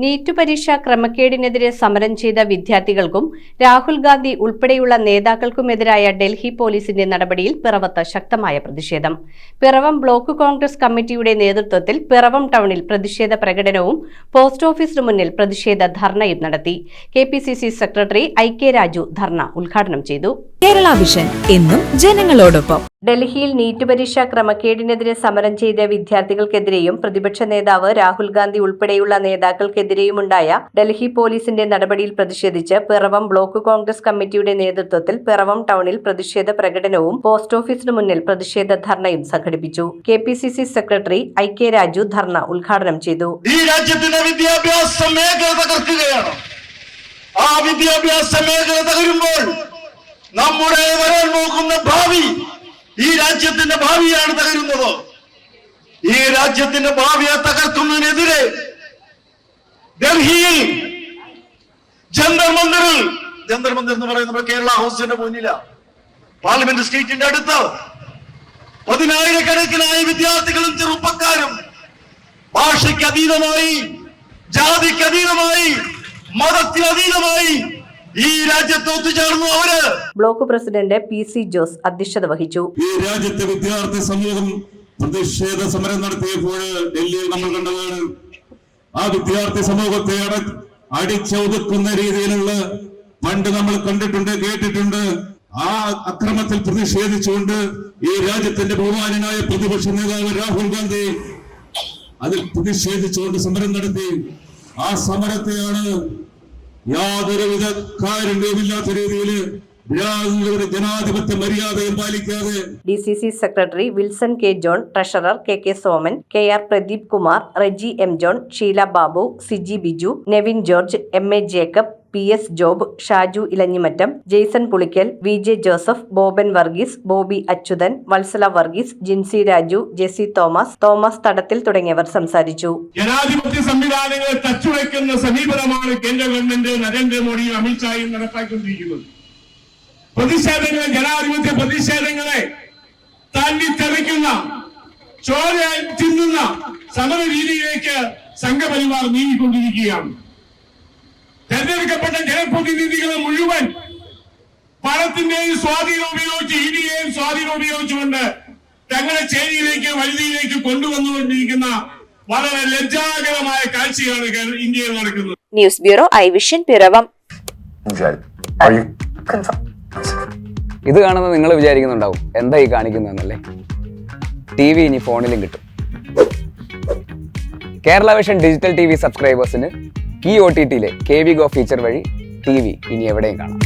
NEET പരീക്ഷ ക്രമക്കേടിനെതിരെ സമരം ചെയ്ത വിദ്യാർത്ഥികൾക്കും രാഹുൽ ഗാന്ധി ഉൾപ്പെടെയുള്ള നേതാക്കൾക്കുമെതിരായ ഡൽഹി പോലീസിന്റെ നടപടിയിൽ പിറവത്ത് ശക്തമായ പ്രതിഷേധം. പിറവം ബ്ലോക്ക് കോൺഗ്രസ് കമ്മിറ്റിയുടെ നേതൃത്വത്തിൽ പിറവം ടൗണിൽ പ്രതിഷേധ പ്രകടനവും പോസ്റ്റ് ഓഫീസിനു മുന്നിൽ പ്രതിഷേധ ധർണയും നടത്തി. KPCC സെക്രട്ടറി IK രാജു ധർണ ഉദ്ഘാടനം ചെയ്തു. കേരള വിഷൻ എന്നും ജനങ്ങളോടൊപ്പം. ഡൽഹിയിൽ നീറ്റ് പരീക്ഷ ക്രമക്കേടിനെതിരെ സമരം ചെയ്ത വിദ്യാർത്ഥികൾക്കെതിരെയും പ്രതിപക്ഷ നേതാവ് രാഹുൽ ഗാന്ധി ഉൾപ്പെടെയുള്ള നേതാക്കൾക്കെതിരെയുമുണ്ടായ ഡൽഹി പോലീസിന്റെ നടപടിയിൽ പ്രതിഷേധിച്ച് പിറവം ബ്ലോക്ക് കോൺഗ്രസ് കമ്മിറ്റിയുടെ നേതൃത്വത്തിൽ പിറവം ടൗണിൽ പ്രതിഷേധ പ്രകടനവും പോസ്റ്റ് ഓഫീസിനു മുന്നിൽ പ്രതിഷേധ ധർണയും സംഘടിപ്പിച്ചു. KPCC സെക്രട്ടറി IK രാജു ധർണ ഉദ്ഘാടനം ചെയ്തു. ഈ രാജ്യത്തിന്റെ വിദ്യാഭ്യാസ മേഖല തകർക്കുകയാണ്. ആ വിദ്യാഭ്യാസ മേഖല തകരുമ്പോൾ നമ്മുടെ വരാൻ നോക്കുന്ന ഭാവി, ഈ രാജ്യത്തിന്റെ ഭാവിയാണ് തകരുന്നത്. ഈ രാജ്യത്തിന്റെ ഭാവിയെ തകർക്കുന്നതിനെതിരെ ഡൽഹിയിൽ ജന്തർ മന്ദിറിൽ, ജന്തർ മന്ദിർ എന്ന് പറയുന്നത് കേരള ഹൗസിന്റെ മുന്നില, പാർലമെന്റ് സ്ട്രീറ്റിന്റെ അടുത്ത് 10,000-കണക്കിനായ വിദ്യാർത്ഥികളും ചെറുപ്പക്കാരും ഭാഷയ്ക്ക് അതീതമായി, ജാതിക്ക് അതീതമായി, മതത്തിനതീതമായി ഈ രാജ്യത്ത് ഒത്തുചേർന്നു. അവര് ബ്ലോക്ക് പ്രസിഡന്റ് PC ജോസ് അധ്യക്ഷത വഹിച്ചു. ഈ രാജ്യത്തെ വിദ്യാർത്ഥി സമൂഹം പ്രതിഷേധ സമരം നടത്തിയപ്പോൾ ഡൽഹിയിൽ നമ്മൾ കണ്ടതാണ്. ആ വിദ്യാർത്ഥി സമൂഹത്തെ അടിച്ചൊതുക്കുന്ന രീതിയിലുള്ള പണ്ട് നമ്മൾ കണ്ടിട്ടുണ്ട്, കേട്ടിട്ടുണ്ട്. ആ അക്രമത്തിൽ പ്രതിഷേധിച്ചുകൊണ്ട് ഈ രാജ്യത്തിന്റെ ബഹുമാനായ പ്രതിപക്ഷ നേതാവ് രാഹുൽ ഗാന്ധി അതിൽ പ്രതിഷേധിച്ചുകൊണ്ട് സമരം നടത്തി. ആ സമരത്തെയാണ് യാതൊരുവിധ കാരുണ്യവുമില്ലാത്ത രീതിയിൽ ജനാധിപത്യ മര്യാദയും പാലിക്കാതെ DCC secretary Wilson K. John, treasurer KK Soman, KR Pradeep Kumar, Reji M. John, Sheela Babu, Siji Biju, Nevin George, MA Jacob, PS Job, Shaju Elanjimattam, Jaison Pulickal, VJ Joseph, Boban Varghese, Bobby Achuthan, Vatsala Varghese, Jincy Raju, Jessy Thomas Thadathil തുടങ്ങിയവർ സംസാരിച്ചു. ജനാധിപത്യ സംവിധാനങ്ങളെ തച്ചുവയ്ക്കുന്ന സമീപനമാണ് കേന്ദ്ര ഗവൺമെന്റ് നരേന്ദ്രമോദിയും അമിത്ഷായും നടപ്പാക്കിക്കൊണ്ടിരിക്കുന്നത്. പ്രതിഷേധങ്ങളെ, ജനാധിപത്യ പ്രതിഷേധങ്ങളെ തല്ലിത്തെറിക്കുന്ന, ചോര ചിന്തുന്ന സമര രീതിയിലേക്ക് സംഘപരിവാർ നീങ്ങിക്കൊണ്ടിരിക്കുകയാണ്. തെരഞ്ഞെടുക്കപ്പെട്ട ജനപ്രതിനിധികളെ മുഴുവൻ പണത്തിന്റെയും സ്വാധീനം ഉപയോഗിച്ച്, EDയെയും സ്വാധീനം ഉപയോഗിച്ചുകൊണ്ട് തങ്ങളുടെ ചേരിയിലേക്ക്, വലുതിയിലേക്ക് കൊണ്ടുവന്നുകൊണ്ടിരിക്കുന്ന വളരെ ലജ്ജാകരമായ കാഴ്ചയാണ് ഇന്ത്യയിൽ നടക്കുന്നത്. News bureau ഐവിഷൻ Piravom. ഇത് കാണുന്നത് നിങ്ങൾ വിചാരിക്കുന്നുണ്ടാവും എന്താ ഈ കാണിക്കുന്നതെന്നല്ലേ. TV ഇനി ഫോണിലും കിട്ടും. കേരള വിഷൻ ഡിജിറ്റൽ TV സബ്സ്ക്രൈബേഴ്സിന് ഈ OTTയിലെ KV Go ഫീച്ചർ വഴി TV ഇനി എവിടെയും കാണാം.